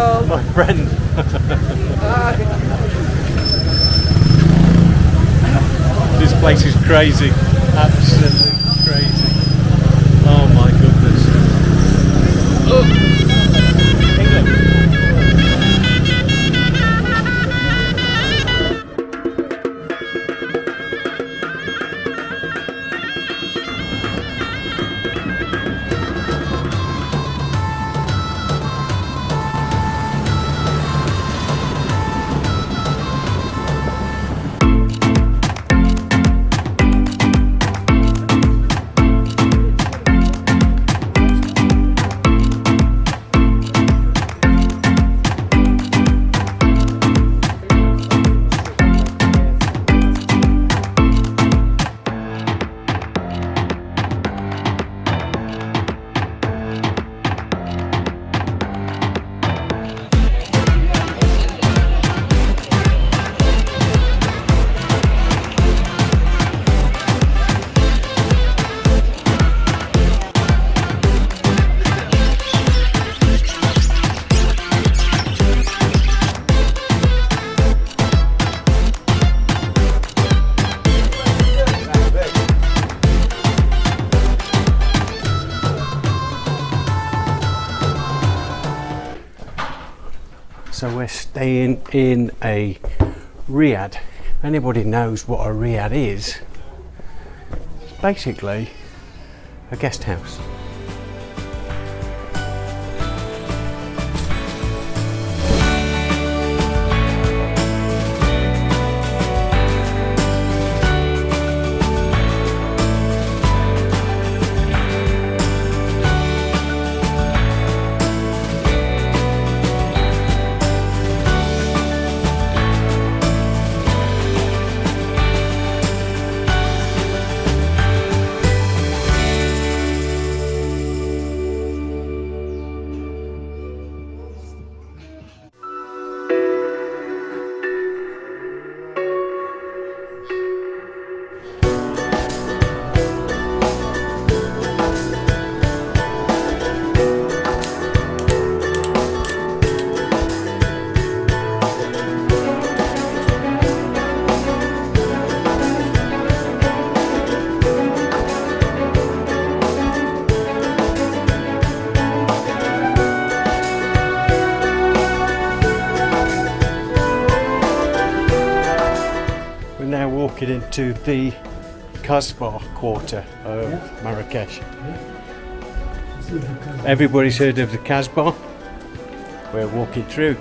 Hello. My friend. This place is crazy. Absolutely crazy. Oh my goodness. England. So we're staying in a Riad. If anybody knows what a Riad is, it's basically a guest house. Walking into the Casbah quarter of Marrakesh. Everybody's heard of the Casbah. We're walking through.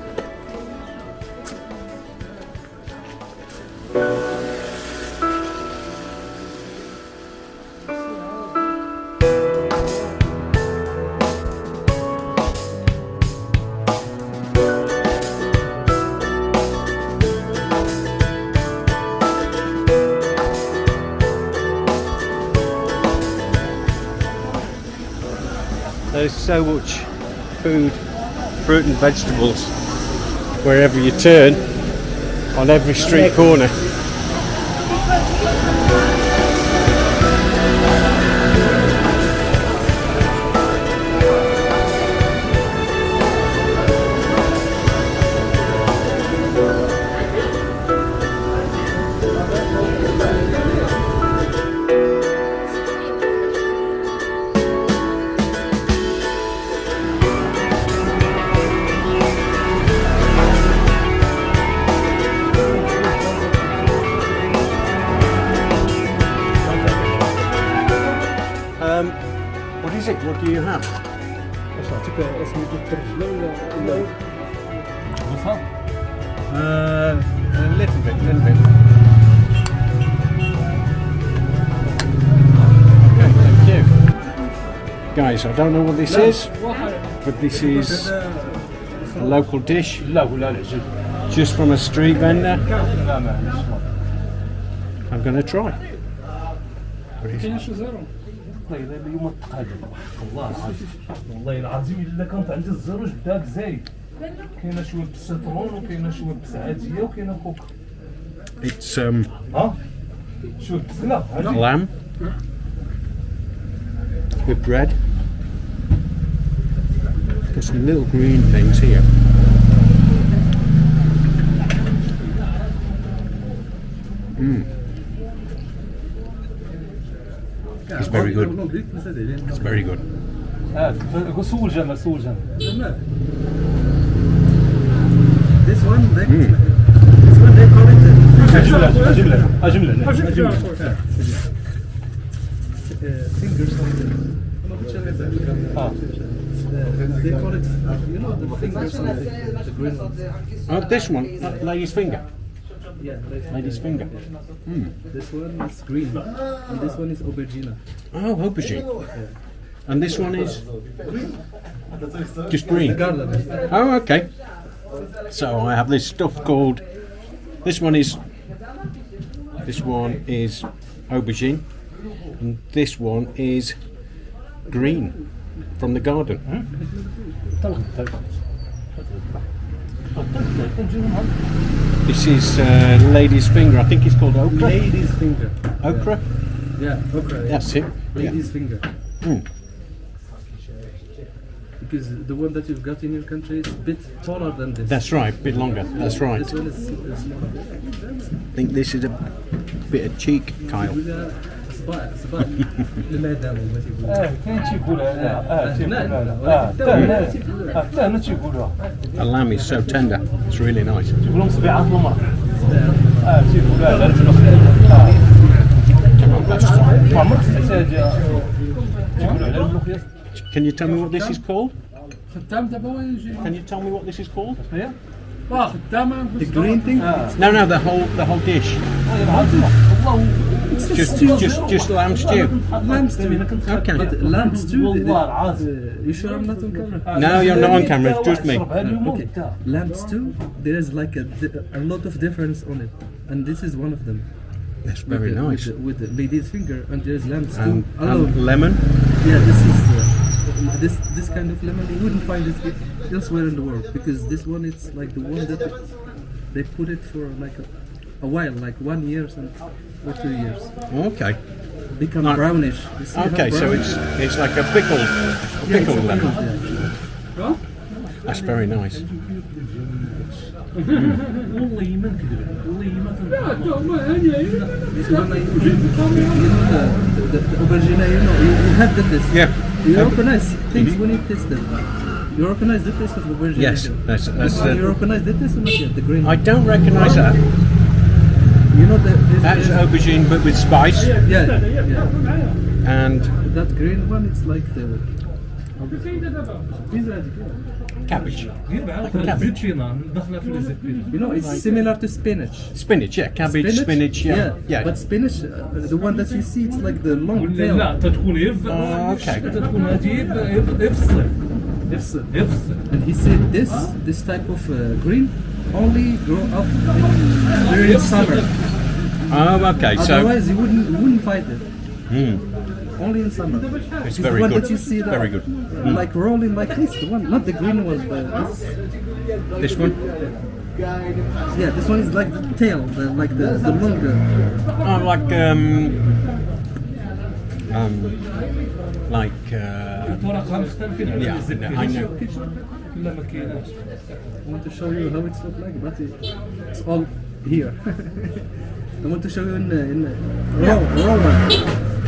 There's so much food, fruit and vegetables wherever you turn, on every street corner. What is it? What do you have? A little bit. Okay, thank you. Guys, I don't know what this is, but this is a local dish, just from a street vendor. I'm going to try. What is it? والله اليوم التقادم والله العظيم الا كانت عندي الزروج داك زايد كاينه شويه بالسيترون وكاينه شويه بالسعاديه وكاينه كوك. It's شويه بسله lamb with bread. Got some little green things here. very good. It's very good. سول جمال سول جمال. This one, this one they call it fingers something. They call it, you know, the fingers on the green one. Oh, this one, lady's finger. Yeah, Lady's finger. this one is green, and this one is aubergine. Oh, aubergine. And this one is just green. Garlic. Oh, okay. So I have this stuff called. This one is aubergine, and this one is green from the garden. This is lady's finger. I think it's called okra. Lady's finger. Okra. Yeah, okra. Yeah. That's it. Lady's finger. Mm. Because the one that you've got in your country is a bit taller than this. That's right. A bit longer. That's right. This one is smaller. I think this is a bit of cheek, Kyle. صباح لماذا ما تقول؟ كاين تيقولها لا انا تيقولوها. The lamb is so tender. It's really nice. تيقولهم صبيعات المرأة. تيقولوها على رجل ما عمرك سمعت هذه تيقولوا على الملوخية. Can you tell me what this is called? خدام دابا وين يجي؟ Can you tell me what this is called? هي خدام The green thing? No, no, the whole dish. Just lamb stew. Lamb stew. Okay. But lamb stew, والله العظيم. you sure I'm not on camera? No, you're not on camera. It's just me. Okay. Lamb stew, there is like a lot of difference on it. And this is one of them. That's very nice. With the lady's finger, and there's lamb stew. And lemon. Yeah, this is this kind of lemon. You wouldn't find it elsewhere in the world because this one it's like the one that they put it for like a while, like 1 year or 2 years. Okay. Become Like- brownish. You see how Okay, so brownish? it's like a pickled Yeah, lemon. yeah. That's very nice. والله ما نكذب والله ما كنكذب. This one, you know the aubergine, you know, you had this. Yeah. You recognize things when you taste them. You recognize the taste of aubergine. Yes, that's You recognize the taste of it? Yeah, the green. I don't recognise that. You know That's aubergine, but with spice. yeah. And That green one, it's like the cabbage. زيتشينا دخلنا في الزبيب. you know, it's similar to spinach. Spinach, yeah. Cabbage, spinach, yeah. But spinach, the one that you see, it's like the long tail. لا تتكون هي في اوكي. تتكون هذه في الصيف. Ifs. هي في الصيف. And he said this type of green only grow up during summer. Oh, okay. So Otherwise, you wouldn't find it. Only in summer. it's the very one good. that you see that, Very good. like rolling like this, the one, not the green one, but This one. yeah, this one is like the tail, like the longer. Oh, like الطرق مختلفين على yeah. الزبيب. I know. لا ما كايناش. I want to show you how it's look like, but it's all here. I want to show you in raw one.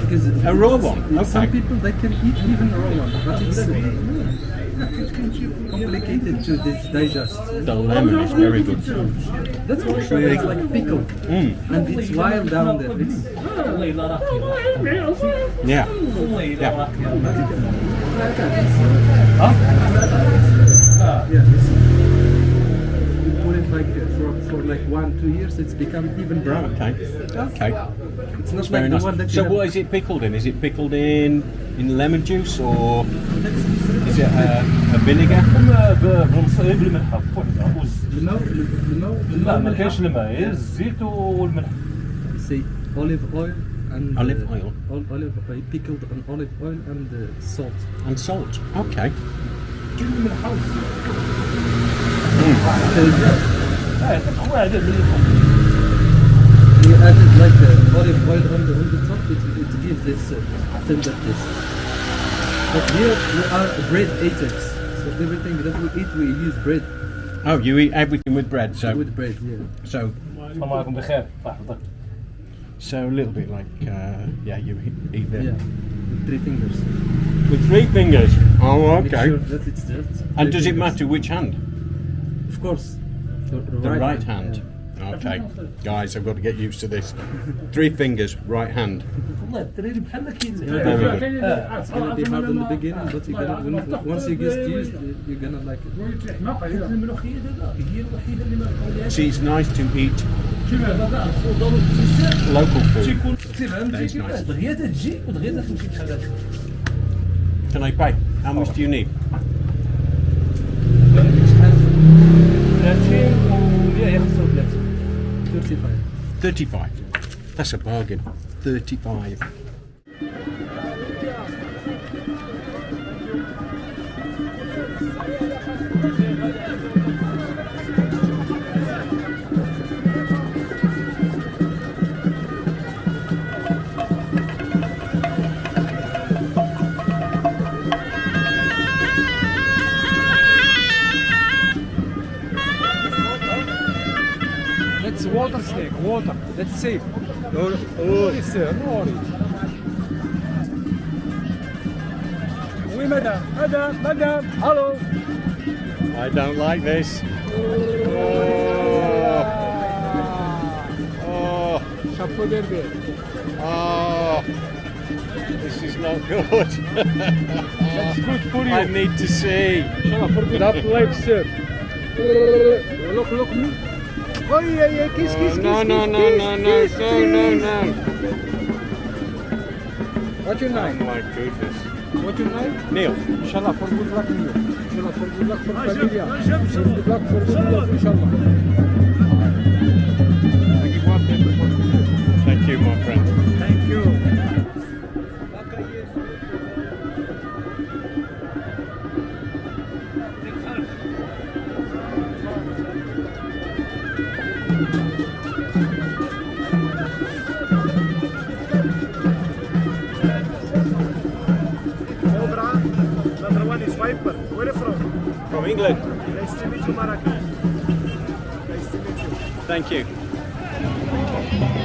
Because A raw one. some Okay. people they can eat even a raw one, but it's complicated to digest. The lemon is very good. That's what it's like pickled, and it's wild down there. It's, والله الا راقيه. Yeah. والله الا Yeah. راقيه. yeah, you put it like for like 1-2 years, it's become even brown. Okay. Okay. It's not Very like nice. the one that you So have. what is it pickled in? Is it pickled in lemon juice or is it a vinegar? بالمصايب الملح وحده لا ما كاينش You الماء غير الزيت والملح. say olive oil and Olive oil. olive pickled on olive oil and salt. And salt. Okay. هو هذا اللي You added like olive oil on the top, it gives this tender taste. But here we are bread eaters, so everything that we eat we use bread Oh, you eat everything with bread. So with bread. Yeah. so السلام عليكم بخير. So a little bit like, yeah, you eat them. Yeah, with 3 fingers. With 3 fingers? Oh, Make okay. sure that it's just And 3 does it fingers. matter which hand? Of course. The right hand. Okay, guys, I've got to get used to this. 3 fingers, right hand. والله الدراري بحال كاين It's gonna be hard in the beginning, but you're gonna, once you get used, you're gonna like it. الملوخيه دابا هي الوحيده اللي ما بقاولهاش See, it's nice to eat local food. تيكون كتير That's nice. دغيا تجي ودغيا تمشي تشرب. Can I pay? How much do you need? 35. That's a bargain. 35. It's water snake, water. That's safe. No worries, sir. No worries. Oui, madame. Madame. Hello. I don't like this. Oh, Chapeau d'herbe. oh, this is not good. That's good for you. I need to see. Inshallah, for good up life, sir. Look me. Oh, yeah, kiss. No. What's your Oh name? my goodness. What's your name? Neil. Inshallah, for good luck, Neil. Inshallah, for good luck for familia. For good luck for good luck, inshallah. Thank you, my friend. Thank you. Cobra, another one is Viper. Where are you from? From England. Nice to meet you, Marrakesh. Nice to meet you. Thank you.